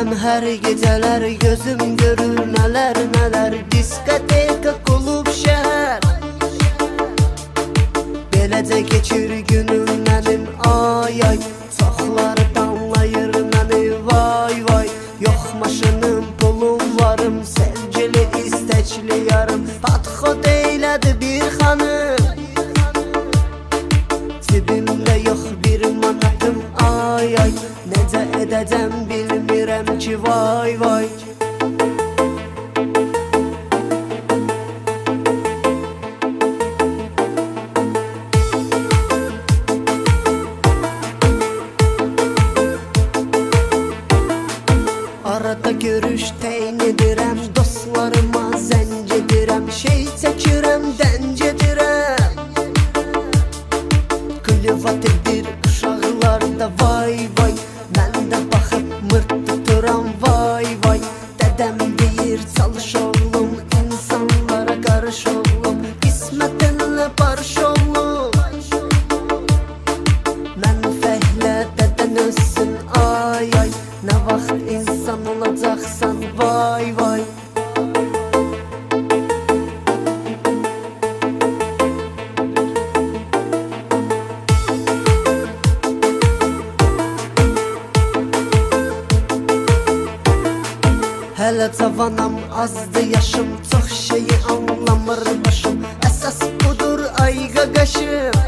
Benim her geceler gözüm görür neler neler. Diskoteka, klub, şehir. Beləcə geçir günüm mənim ay ay. Çoxları danlayır məni vay vay. Yox maşınım, pulum varım, sevgili istəkli yarım. Padxod eylədi bir xanım, cibimdə yox bir manatım ay ay. Necə edəcəm bilmirəm ki vay vay. Arada görüş təyin edirəm, dostlarıma zəng edirəm, şey çəkirəm, dənc edirəm. Klivat edir uşaqlarda vay vay. Mən də baxıb mırt tuturam vay vay. Dədəm deyir çalış oğlum, insanlara qarış oğlum, qismətinlə barış oğlum. Mən fəhlə dədən ölsün ay ay. Nə vaxt insan olacaqsan vay vay. Hələ cavanam, azdı yaşım, çox şeyi anlamır başım. Əsas budur ay qaqaşım,